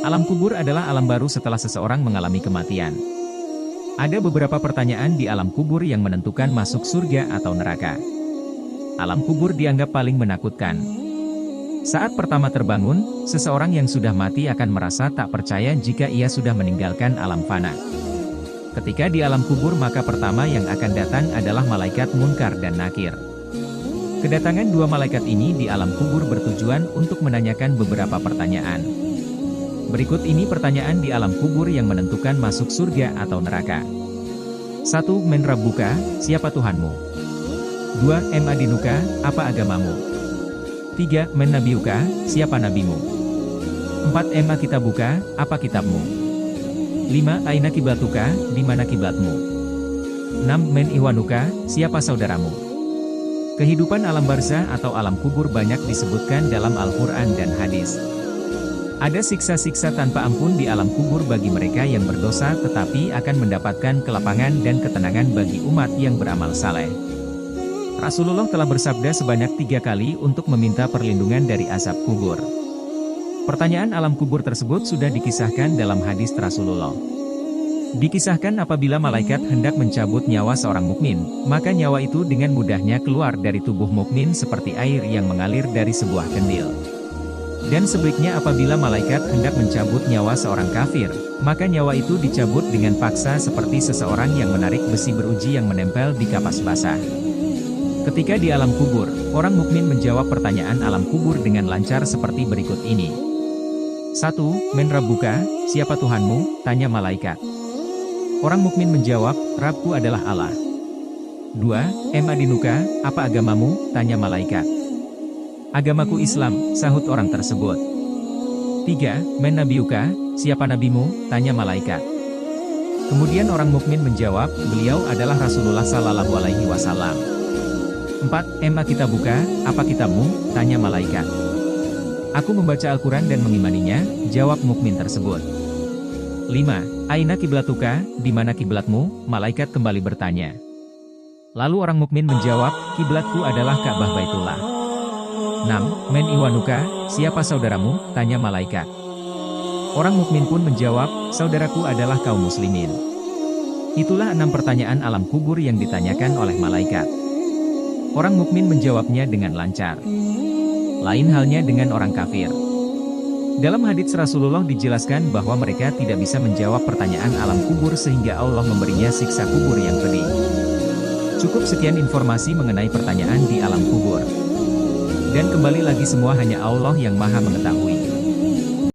Alam kubur adalah alam baru setelah seseorang mengalami kematian. Ada beberapa pertanyaan di alam kubur yang menentukan masuk surga atau neraka. Alam kubur dianggap paling menakutkan. Saat pertama terbangun, seseorang yang sudah mati akan merasa tak percaya jika ia sudah meninggalkan alam fana. Ketika di alam kubur maka pertama yang akan datang adalah malaikat Munkar dan Nakir. Kedatangan dua malaikat ini di alam kubur bertujuan untuk menanyakan beberapa pertanyaan. Berikut ini pertanyaan di alam kubur yang menentukan masuk surga atau neraka. 1. Men Rabbuka, siapa Tuhanmu? 2. Em Adinuka, apa agamamu? 3. Men Nabiuka, siapa nabimu? 4. Em Kitabuka, apa kitabmu? 5. Aina kiblatuka, di mana kiblatmu? 6. Men Ihwanuka, siapa saudaramu? Kehidupan alam barzah atau alam kubur banyak disebutkan dalam Al-Quran dan hadis. Ada siksa-siksa tanpa ampun di alam kubur bagi mereka yang berdosa tetapi akan mendapatkan kelapangan dan ketenangan bagi umat yang beramal saleh. Rasulullah telah bersabda sebanyak 3 kali untuk meminta perlindungan dari azab kubur. Pertanyaan alam kubur tersebut sudah dikisahkan dalam hadis Rasulullah. Dikisahkan apabila malaikat hendak mencabut nyawa seorang mukmin, maka nyawa itu dengan mudahnya keluar dari tubuh mukmin seperti air yang mengalir dari sebuah kendil. Dan sebaliknya apabila malaikat hendak mencabut nyawa seorang kafir, maka nyawa itu dicabut dengan paksa seperti seseorang yang menarik besi beruji yang menempel di kapas basah. Ketika di alam kubur, orang mukmin menjawab pertanyaan alam kubur dengan lancar seperti berikut ini. 1. Men Rabbuka, siapa Tuhanmu? Tanya malaikat. Orang mukmin menjawab, Rabbku adalah Allah. 2. Em Adinuka, apa agamamu? Tanya malaikat. Agamaku Islam, sahut orang tersebut. 3. Men Nabiuka, siapa nabimu? Tanya malaikat. Kemudian orang mukmin menjawab, beliau adalah Rasulullah Sallallahu Alaihi Wasallam. 4. Em Kitabuka, apa kitabmu? Tanya malaikat. Aku membaca Al-Quran dan mengimaninya, jawab mukmin tersebut. 5. Aina kiblatuka, di mana kiblatmu? Malaikat kembali bertanya. Lalu orang mukmin menjawab, kiblatku adalah Ka'bah Baitullah. 6. Men Ihwanuka, siapa saudaramu? Tanya malaikat. Orang mukmin pun menjawab, saudaraku adalah kaum muslimin. Itulah 6 pertanyaan alam kubur yang ditanyakan oleh malaikat. Orang mukmin menjawabnya dengan lancar. Lain halnya dengan orang kafir. Dalam hadits Rasulullah dijelaskan bahwa mereka tidak bisa menjawab pertanyaan alam kubur sehingga Allah memberinya siksa kubur yang pedih. Cukup sekian informasi mengenai pertanyaan di alam kubur. Dan kembali lagi semua hanya Allah yang Maha Mengetahui.